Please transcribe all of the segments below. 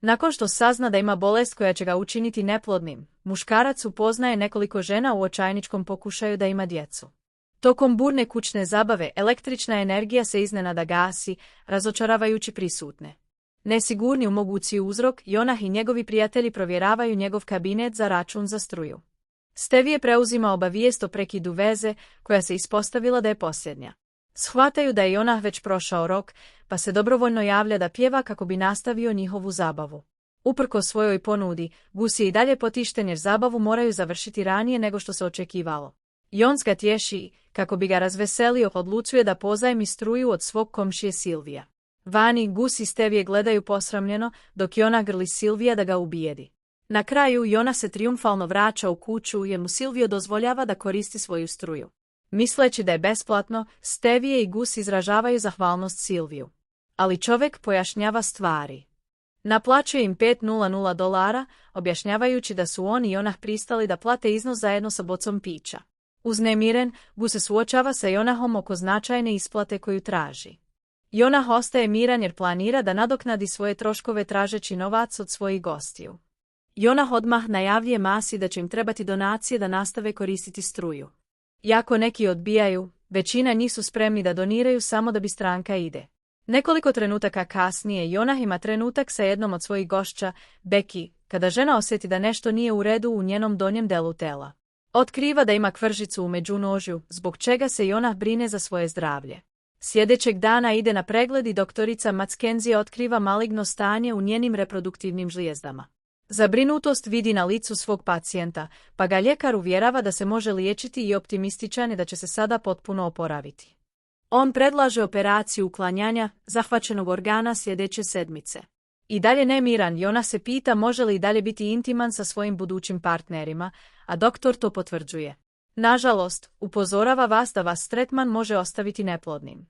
Nakon što sazna da ima bolest koja će ga učiniti neplodnim, muškarac upoznaje nekoliko žena u očajničkom pokušaju da ima djecu. Tokom burne kućne zabave električna energija se iznenada gasi, razočaravajući prisutne. Nesigurni u mogući uzrok, Jonah i njegovi prijatelji provjeravaju njegov kabinet za račun za struju. Stevie preuzima obavijest o prekidu veze, koja se ispostavila da je posljednja. Shvataju da je Jonah već prošao rok, pa se dobrovoljno javlja da pjeva kako bi nastavio njihovu zabavu. Uprkos svojoj ponudi, Gus je i dalje potišten jer zabavu moraju završiti ranije nego što se očekivalo. Jons ga tješi, kako bi ga razveselio, odlučuje da pozajmi struju od svog komšije Silvija. Vani, Gus i Stevie gledaju posramljeno, dok Jonah grli Silvija da ga ubijedi. Na kraju, Jonah se trijumfalno vraća u kuću jer mu Silvio dozvoljava da koristi svoju struju. Misleći da je besplatno, Stevie i Gus izražavaju zahvalnost Silviju. Ali čovjek pojašnjava stvari. Naplaćuje im $500, objašnjavajući da su on i Jonah pristali da plate iznos zajedno sa bocom pića. Uznemiren, Gus se suočava sa Jonahom oko značajne isplate koju traži. Jonah ostaje miran jer planira da nadoknadi svoje troškove tražeći novac od svojih gostiju. Jonah odmah najavljuje masi da će im trebati donacije da nastave koristiti struju. Iako neki odbijaju, većina njih su spremni da doniraju samo da bi stranka ide. Nekoliko trenutaka kasnije Jonah ima trenutak sa jednom od svojih gošća, Becky, kada žena osjeti da nešto nije u redu u njenom donjem delu tela. Otkriva da ima kvržicu u međunožju, zbog čega se Jonah brine za svoje zdravlje. Sljedećeg dana ide na pregled i doktorica Mackenzie otkriva maligno stanje u njenim reproduktivnim žlijezdama. Zabrinutost vidi na licu svog pacijenta, pa ga ljekar uvjerava da se može liječiti i optimističan je da će se sada potpuno oporaviti. On predlaže operaciju uklanjanja zahvaćenog organa sljedeće sedmice. I dalje nemiran, Jonah se pita može li i dalje biti intiman sa svojim budućim partnerima, a doktor to potvrđuje. Nažalost, upozorava vas da vas tretman može ostaviti neplodnim.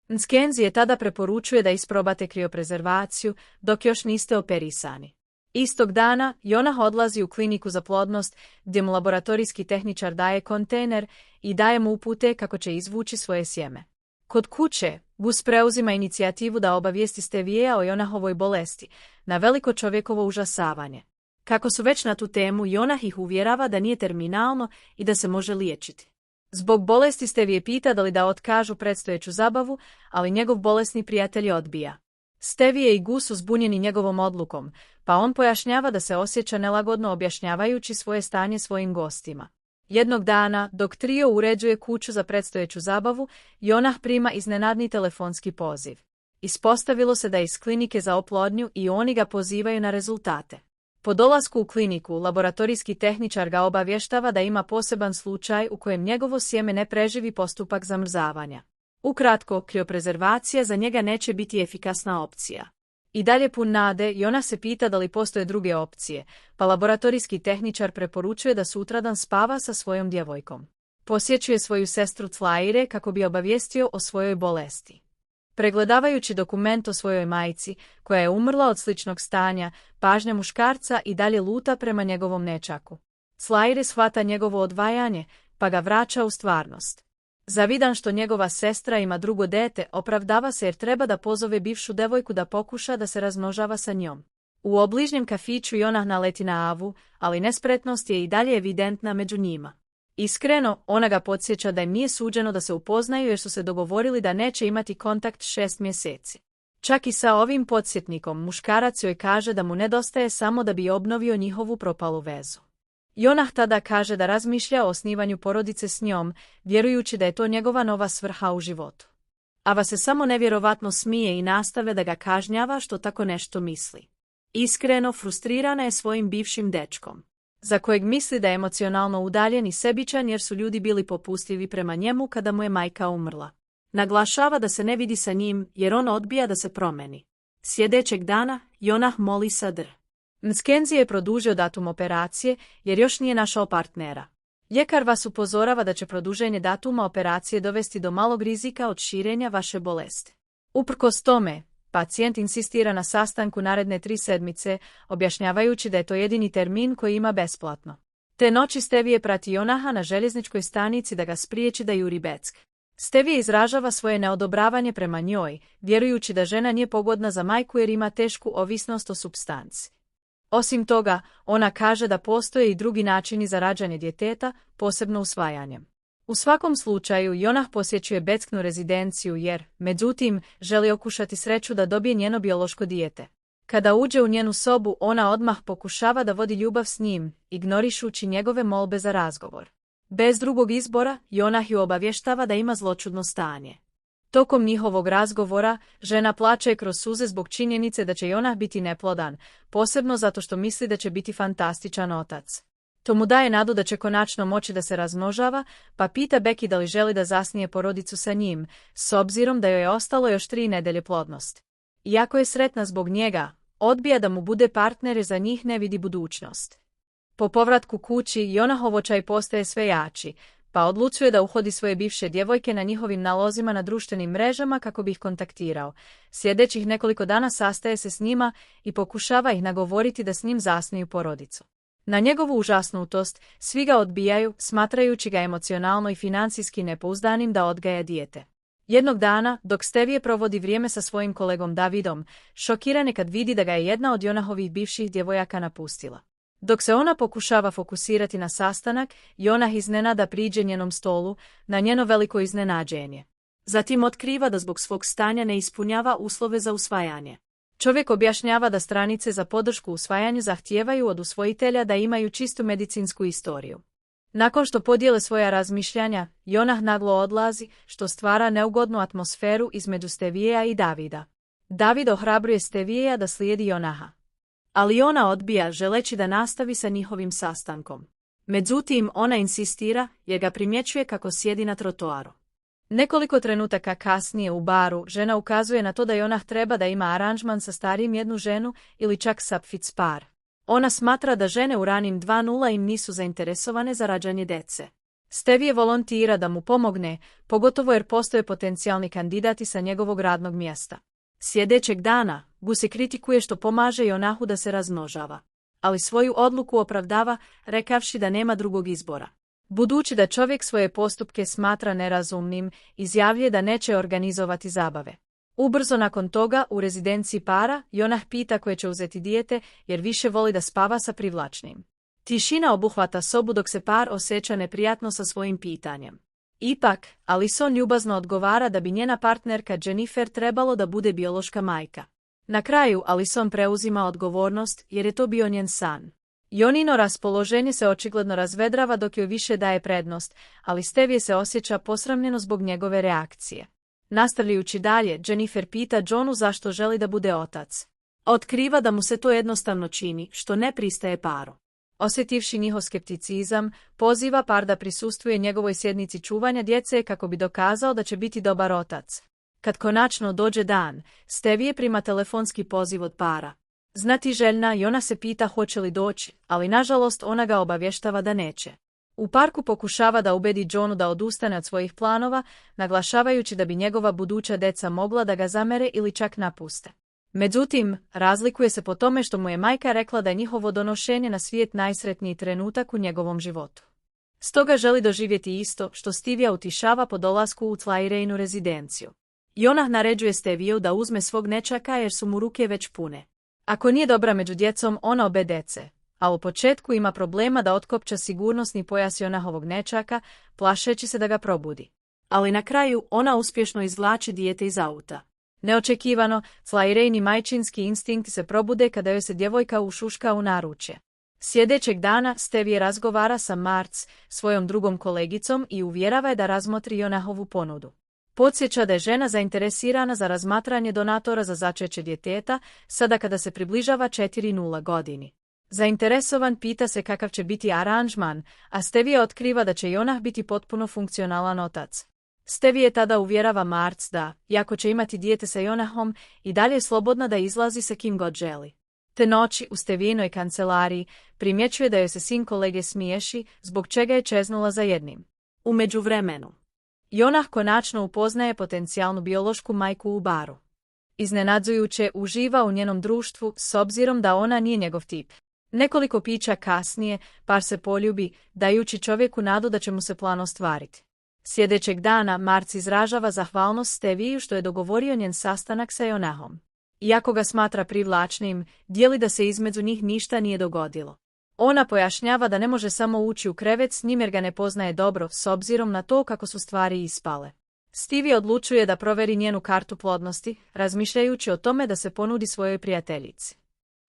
Mackenzie tada preporučuje da isprobate krioprezervaciju dok još niste operisani. Istog dana, Jonah odlazi u kliniku za plodnost, gdje mu laboratorijski tehničar daje kontejner i daje mu upute kako će izvući svoje sjeme. Kod kuće, Gus preuzima inicijativu da obavijesti Steviea o Jonahovoj bolesti, na veliko čovjekovo užasavanje. Kako su već na tu temu, Jonah ih uvjerava da nije terminalno i da se može liječiti. Zbog bolesti Stevie pita da li da otkažu predstojeću zabavu, ali njegov bolesni prijatelj odbija. Stevie i Gus su zbunjeni njegovom odlukom, pa on pojašnjava da se osjeća nelagodno objašnjavajući svoje stanje svojim gostima. Jednog dana, dok trio uređuje kuću za predstojeću zabavu, Jonah prima iznenadni telefonski poziv. Ispostavilo se da je iz klinike za oplodnju i oni ga pozivaju na rezultate. Po dolasku u kliniku, laboratorijski tehničar ga obavještava da ima poseban slučaj u kojem njegovo sjeme ne preživi postupak zamrzavanja. Ukratko, krioprezervacija za njega neće biti efikasna opcija. I dalje pun nade, Jonah se pita da li postoje druge opcije, pa laboratorijski tehničar preporučuje da sutradan spava sa svojom djevojkom. Posjećuje svoju sestru Claire kako bi obavijestio o svojoj bolesti. Pregledavajući dokument o svojoj majci, koja je umrla od sličnog stanja, pažnja muškarca i dalje luta prema njegovom nečaku. Claire shvata njegovo odvajanje, pa ga vraća u stvarnost. Zavidan što njegova sestra ima drugo dete, opravdava se jer treba da pozove bivšu devojku da pokuša da se razmnožava sa njom. U obližnjem kafiću Jonah naleti na Avu, ali nespretnost je i dalje evidentna među njima. Iskreno, ona ga podsjeća da im nije suđeno da se upoznaju jer su se dogovorili da neće imati kontakt 6 mjeseci. Čak i sa ovim podsjetnikom muškarac joj kaže da mu nedostaje samo da bi obnovio njihovu propalu vezu. Jonah tada kaže da razmišlja o osnivanju porodice s njom, vjerujući da je to njegova nova svrha u životu. Ava se samo nevjerovatno smije i nastave da ga kažnjava što tako nešto misli. Iskreno frustrirana je svojim bivšim dečkom, za kojeg misli da je emocionalno udaljen i sebičan jer su ljudi bili popustljivi prema njemu kada mu je majka umrla. Naglašava da se ne vidi sa njim jer on odbija da se promeni. Sljedećeg dana, Jonah moli Sadr. Mackenzie je produžio datum operacije jer još nije našao partnera. Ljekar vas upozorava da će produženje datuma operacije dovesti do malog rizika od širenja vaše bolesti. Uprkos tome, pacijent insistira na sastanku naredne 3 sedmice, objašnjavajući da je to jedini termin koji ima besplatno. Te noći Stevie prati Jonaha na željezničkoj stanici da ga spriječi da juri Beck. Stevie izražava svoje neodobravanje prema njoj, vjerujući da žena nije pogodna za majku jer ima tešku ovisnost o supstanci. Osim toga, ona kaže da postoje i drugi načini za rađanje djeteta, posebno usvajanjem. U svakom slučaju, Jonah posjećuje Becknu rezidenciju jer, međutim, želi okušati sreću da dobije njeno biološko dijete. Kada uđe u njenu sobu, ona odmah pokušava da vodi ljubav s njim, ignorišući njegove molbe za razgovor. Bez drugog izbora, Jonah ju obavještava da ima zloćudno stanje. Tokom njihovog razgovora, žena plače kroz suze zbog činjenice da će Jonah biti neplodan, posebno zato što misli da će biti fantastičan otac. To mu daje nadu da će konačno moći da se razmnožava, pa pita Becky da li želi da zasnije porodicu sa njim, s obzirom da joj je ostalo još 3 nedelje plodnosti. Iako je sretna zbog njega, odbija da mu bude partner jer za njih ne vidi budućnost. Po povratku kući, Jonahov očaj postaje sve jači, pa odlučuje da uhodi svoje bivše djevojke na njihovim nalozima na društvenim mrežama kako bi ih kontaktirao. Sljedećih nekoliko dana sastaje se s njima i pokušava ih nagovoriti da s njim zasnuju porodicu. Na njegovu užasnutost, svi ga odbijaju, smatrajući ga emocionalno i financijski nepouzdanim da odgaja dijete. Jednog dana, dok Stevie provodi vrijeme sa svojim kolegom Davidom, šokiran je kad vidi da ga je jedna od Jonahovih bivših djevojaka napustila. Dok se ona pokušava fokusirati na sastanak, Jonah iznenada priđe njenom stolu, na njeno veliko iznenađenje. Zatim otkriva da zbog svog stanja ne ispunjava uslove za usvajanje. Čovjek objašnjava da stranice za podršku usvajanju zahtijevaju od usvojitelja da imaju čistu medicinsku istoriju. Nakon što podijele svoja razmišljanja, Jonah naglo odlazi, što stvara neugodnu atmosferu između Stevieja i Davida. David ohrabruje Stevieja da slijedi Jonaha. Ali ona odbija, želeći da nastavi sa njihovim sastankom. Međutim, ona insistira jer ga primjećuje kako sjedi na trotoaru. Nekoliko trenutaka kasnije u baru, žena ukazuje na to da Jonah treba da ima aranžman sa starijim jednu ženu ili čak sa par. Ona smatra da žene u ranim 2.0 im nisu zainteresovane za rađanje dece. Stevie volontira da mu pomogne, pogotovo jer postoje potencijalni kandidati sa njegovog radnog mjesta. Sljedećeg dana, Gussie kritikuje što pomaže Jonahu da se razmnožava. Ali svoju odluku opravdava, rekavši da nema drugog izbora. Budući da čovjek svoje postupke smatra nerazumnim, izjavljuje da neće organizovati zabave. Ubrzo nakon toga, u rezidenciji para, Jonah pita koje će uzeti dijete, jer više voli da spava sa privlačnim. Tišina obuhvata sobu dok se par osjeća neprijatno sa svojim pitanjem. Ipak, Allison ljubazno odgovara da bi njena partnerka Jennifer trebalo da bude biološka majka. Na kraju, Allison preuzima odgovornost, jer je to bio njen san. Jonino raspoloženje se očigledno razvedrava dok joj više daje prednost, ali Stevie se osjeća posramljeno zbog njegove reakcije. Nastavljajući dalje, Jennifer pita Johnu zašto želi da bude otac. Otkriva da mu se to jednostavno čini, što ne pristaje paru. Osjetivši njihov skepticizam, poziva par da prisustvuje njegovoj sjednici čuvanja djece kako bi dokazao da će biti dobar otac. Kad konačno dođe dan, Stevie prima telefonski poziv od para. Znatiželjna, Jonah se pita hoće li doći, ali nažalost ona ga obavještava da neće. U parku pokušava da ubedi Johnu da odustane od svojih planova, naglašavajući da bi njegova buduća deca mogla da ga zamere ili čak napuste. Međutim, razlikuje se po tome što mu je majka rekla da je njihovo donošenje na svijet najsretniji trenutak u njegovom životu. Stoga želi doživjeti isto što Stevia utišava po dolasku u Tlairejnu rezidenciju. Jonah naređuje Steviju da uzme svog nečaka jer su mu ruke već pune. Ako nije dobra među djecom, ona obe dece, a u početku ima problema da otkopča sigurnosni pojas Jonahovog nečaka, plašeći se da ga probudi. Ali na kraju ona uspješno izvlači dijete iz auta. Neočekivano, Tlairejni majčinski instinkti se probude kada joj se djevojka ušuška u naručje. Sljedećeg dana Stevie razgovara sa Marc, svojom drugom kolegicom, i uvjerava je da razmotri Jonahovu ponudu. Podsjeća da je žena zainteresirana za razmatranje donatora za začeće djeteta, sada kada se približava 4.0 godini. Zainteresovan pita se kakav će biti aranžman, a Stevie otkriva da će Jonah biti potpuno funkcionalan otac. Stevie tada uvjerava Marc da, iako će imati dijete sa Jonahom, i dalje je slobodna da izlazi sa kim god želi. Te noći u Steviinoj kancelariji primjećuje da joj se sin kolege smiješi, zbog čega je čeznula za jednim. U međuvremenu, Jonah konačno upoznaje potencijalnu biološku majku u baru. Iznenadzujuće uživa u njenom društvu s obzirom da ona nije njegov tip. Nekoliko pića kasnije, par se poljubi, dajući čovjeku nadu da će mu se plan ostvariti. Sljedećeg dana Marc izražava zahvalnost Steviju što je dogovorio njen sastanak sa Jonahom. Iako ga smatra privlačnim, dijeli da se između njih ništa nije dogodilo. Ona pojašnjava da ne može samo ući u krevet s njim jer ga ne poznaje dobro, s obzirom na to kako su stvari ispale. Stevie odlučuje da proveri njenu kartu plodnosti, razmišljajući o tome da se ponudi svojoj prijateljici.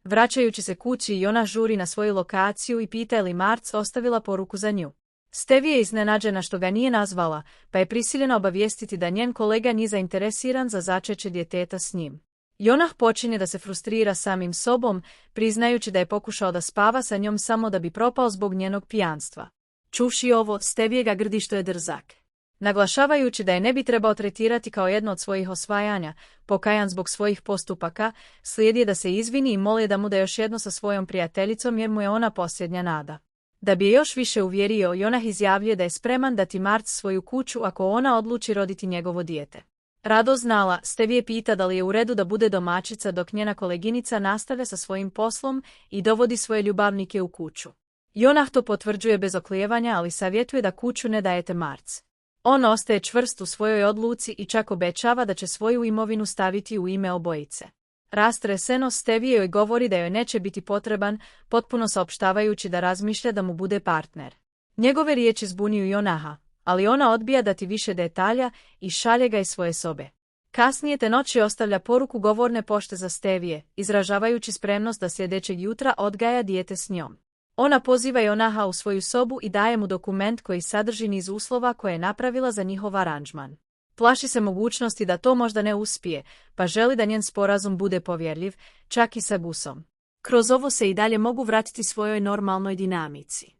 Vraćajući se kući, Jonah žuri na svoju lokaciju i pita je li Marc ostavila poruku za nju. Stevie je iznenađena što ga nije nazvala, pa je prisiljena obavijestiti da njen kolega nije zainteresiran za začeće djeteta s njim. Jonah počinje da se frustrira samim sobom, priznajući da je pokušao da spava sa njom samo da bi propao zbog njenog pijanstva. Čuvši ovo, Stevie ga grdi što je drzak. Naglašavajući da je ne bi trebao tretirati kao jedno od svojih osvajanja, pokajan zbog svojih postupaka, slijedi da se izvini i moli da mu da još jedno sa svojom prijateljicom jer mu je ona posljednja nada. Da bi je još više uvjerio, Jonah izjavljuje da je spreman dati Marc svoju kuću ako ona odluči roditi njegovo dijete. Rado znala, Stevie pita da li je u redu da bude domaćica dok njena koleginica nastavlja sa svojim poslom i dovodi svoje ljubavnike u kuću. Jonah to potvrđuje bez oklijevanja, ali savjetuje da kuću ne dajete Marc. On ostaje čvrst u svojoj odluci i čak obećava da će svoju imovinu staviti u ime obojice. Rastreseno, Stevie joj govori da joj neće biti potreban, potpuno saopštavajući da razmišlja da mu bude partner. Njegove riječi zbunjuju Jonaha, ali ona odbija dati više detalja i šalje ga iz svoje sobe. Kasnije te noći ostavlja poruku govorne pošte za Stevie, izražavajući spremnost da sljedećeg jutra odgaja dijete s njom. Ona poziva Jonaha u svoju sobu i daje mu dokument koji sadrži niz uslova koje je napravila za njihov aranžman. Plaši se mogućnosti da to možda ne uspije, pa želi da njen sporazum bude povjerljiv, čak i sa Gusom. Kroz ovo se i dalje mogu vratiti svojoj normalnoj dinamici.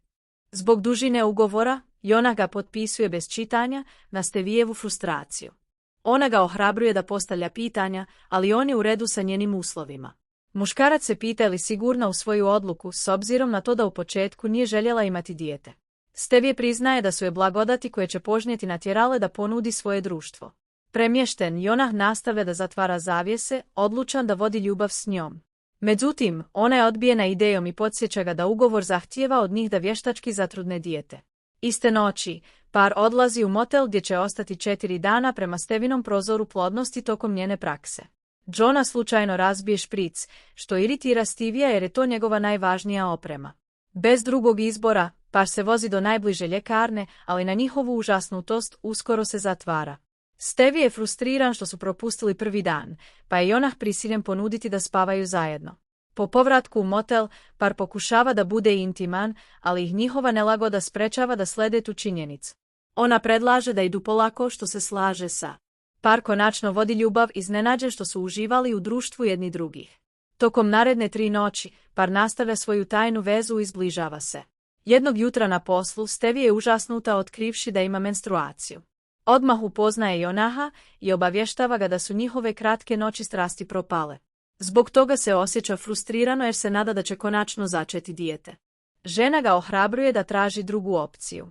Zbog dužine ugovora, Jonah ga potpisuje bez čitanja na Stevijevu frustraciju. Ona ga ohrabruje da postavlja pitanja, ali on je u redu sa njenim uslovima. Muškarac se pita je li sigurna u svoju odluku s obzirom na to da u početku nije željela imati dijete. Stevie priznaje da su je blagodati koje će požnjeti natjerale da ponudi svoje društvo. Premješten, Jonah nastavlja da zatvara zavjese, odlučan da vodi ljubav s njom. Međutim, ona je odbijena idejom i podsjeća ga da ugovor zahtijeva od njih da vještački zatrudne dijete. Iste noći, par odlazi u motel gdje će ostati 4 dana prema Stevinom prozoru plodnosti tokom njene prakse. Johna slučajno razbije špric, što iritira Stevija jer je to njegova najvažnija oprema. Bez drugog izbora, par se vozi do najbliže ljekarne, ali na njihovu užasnutost uskoro se zatvara. Stevie je frustriran što su propustili prvi dan, pa je Jonah prisiljen ponuditi da spavaju zajedno. Po povratku u motel, par pokušava da bude intiman, ali ih njihova nelagoda sprečava da slede tu činjenicu. Ona predlaže da idu polako, što se slaže sa. Par konačno vodi ljubav iznenađen što su uživali u društvu jedni drugih. Tokom naredne 3 noći, par nastavlja svoju tajnu vezu i zbližava se. Jednog jutra na poslu, Stevie je užasnuta otkrivši da ima menstruaciju. Odmah upoznaje Jonaha i obavještava ga da su njihove kratke noći strasti propale. Zbog toga se osjeća frustrirano jer se nada da će konačno začeti dijete. Žena ga ohrabruje da traži drugu opciju.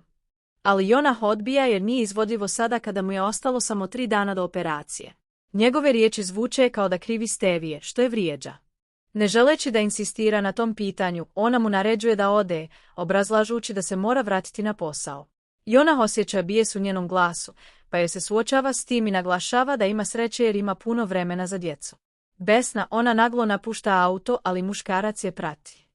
Ali Jonah odbija jer nije izvodljivo sada kada mu je ostalo samo 3 dana do operacije. Njegove riječi zvuče kao da krivi Stevie, što je vrijeđa. Ne želeći da insistira na tom pitanju, ona mu naređuje da ode, obrazlažući da se mora vratiti na posao. Jonah osjeća bijes u njenom glasu, pa joj se suočava s tim i naglašava da ima sreće jer ima puno vremena za djecu. Besna, ona naglo napušta auto, ali muškarac je prati.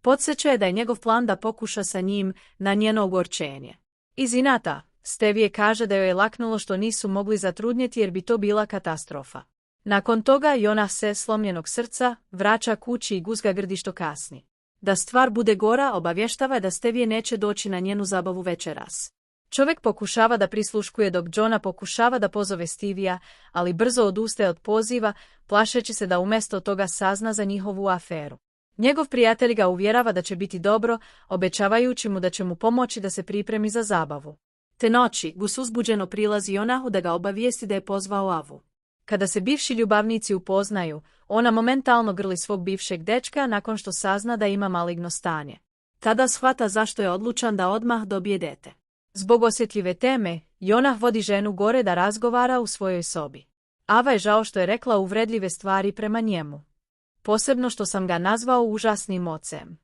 Podsjeća je da je njegov plan da pokuša sa njim na njeno ogorčenje. Iz inata, Stevie kaže da joj je laknulo što nisu mogli zatrudnjeti jer bi to bila katastrofa. Nakon toga Jonah se slomljenog srca vraća kući i Gus ga grdi što kasni. Da stvar bude gora, obavještava da Stevie neće doći na njenu zabavu večeras. Čovjek pokušava da prisluškuje dok Johna pokušava da pozove Stevija, ali brzo odustaje od poziva, plašeći se da umjesto toga sazna za njihovu aferu. Njegov prijatelj ga uvjerava da će biti dobro, obećavajući mu da će mu pomoći da se pripremi za zabavu. Te noći, Gus uzbuđeno prilazi Jonahu da ga obavijesti da je pozvao Avu. Kada se bivši ljubavnici upoznaju, ona momentalno grli svog bivšeg dečka nakon što sazna da ima maligno stanje. Tada shvata zašto je odlučan da odmah dobije dete. Zbog osjetljive teme, Jonah vodi ženu gore da razgovara u svojoj sobi. Ava je žao što je rekla uvredljive stvari prema njemu. Posebno što sam ga nazvao užasnim ocem.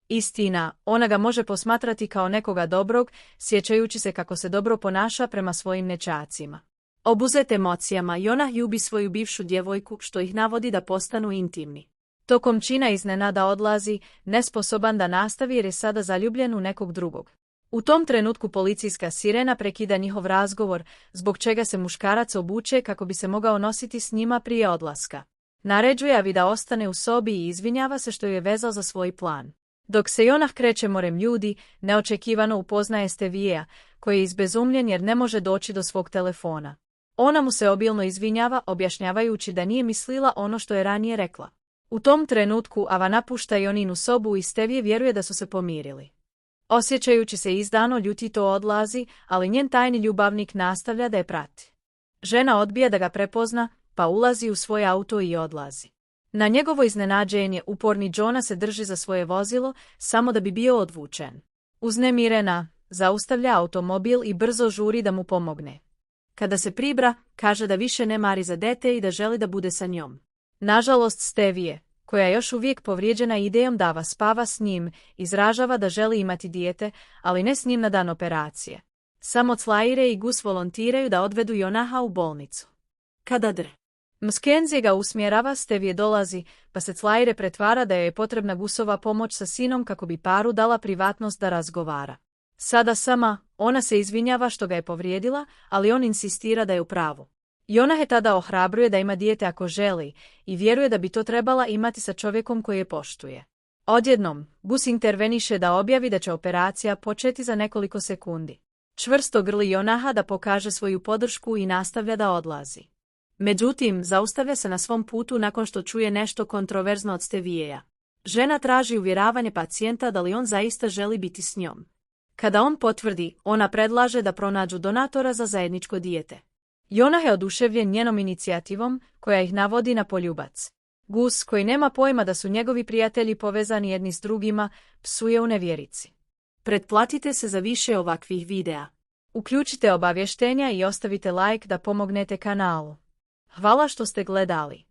Istina, ona ga može posmatrati kao nekoga dobrog, sjećajući se kako se dobro ponaša prema svojim nećacima. Obuzet emocijama, Jonah ljubi svoju bivšu djevojku, što ih navodi da postanu intimni. Tokom čina iznenada odlazi, nesposoban da nastavi jer je sada zaljubljen u nekog drugog. U tom trenutku policijska sirena prekida njihov razgovor, zbog čega se muškarac obuče kako bi se mogao nositi s njima prije odlaska. Naređuje Avi da ostane u sobi i izvinjava se što ju je vezao za svoj plan. Dok se Jonah kreće morem ljudi, neočekivano upoznaje Stevieja, koji je izbezumljen jer ne može doći do svog telefona. Ona mu se obilno izvinjava, objašnjavajući da nije mislila ono što je ranije rekla. U tom trenutku Ava napušta Joninu sobu i Stevie vjeruje da su se pomirili. Osjećajući se izdano, ljutito odlazi, ali njen tajni ljubavnik nastavlja da je prati. Žena odbija da ga prepozna, pa ulazi u svoj auto i odlazi. Na njegovo iznenađenje uporni Jonah se drži za svoje vozilo, samo da bi bio odvučen. Uznemirena, zaustavlja automobil i brzo žuri da mu pomogne. Kada se pribra, kaže da više ne mari za dete i da želi da bude sa njom. Nažalost Stevie, koja je još uvijek povrijeđena idejom da Ava spava s njim, izražava da želi imati dijete, ali ne s njim na dan operacije. Samo Claire i Gus volontiraju da odvedu Jonaha u bolnicu. Kada Mackenzie ga usmjerava, Stevie dolazi, pa se Claire pretvara da joj je potrebna Gusova pomoć sa sinom kako bi paru dala privatnost da razgovara. Sada sama, ona se izvinjava što ga je povrijedila, ali on insistira da je u pravu. Jonah je tada ohrabruje da ima dijete ako želi i vjeruje da bi to trebala imati sa čovjekom koji je poštuje. Odjednom, Gus interveniše da objavi da će operacija početi za nekoliko sekundi. Čvrsto grli Jonaha da pokaže svoju podršku i nastavlja da odlazi. Međutim, zaustavlja se na svom putu nakon što čuje nešto kontroverzno od Stevieja. Žena traži uvjeravanje pacijenta da li on zaista želi biti s njom. Kada on potvrdi, ona predlaže da pronađu donatora za zajedničko dijete. Jonah je oduševljen njenom inicijativom, koja ih navodi na poljubac. Gus, koji nema pojma da su njegovi prijatelji povezani jedni s drugima, psuje u nevjerici. Pretplatite se za više ovakvih videa. Uključite obavještenja i ostavite like da pomognete kanalu. Hvala što ste gledali.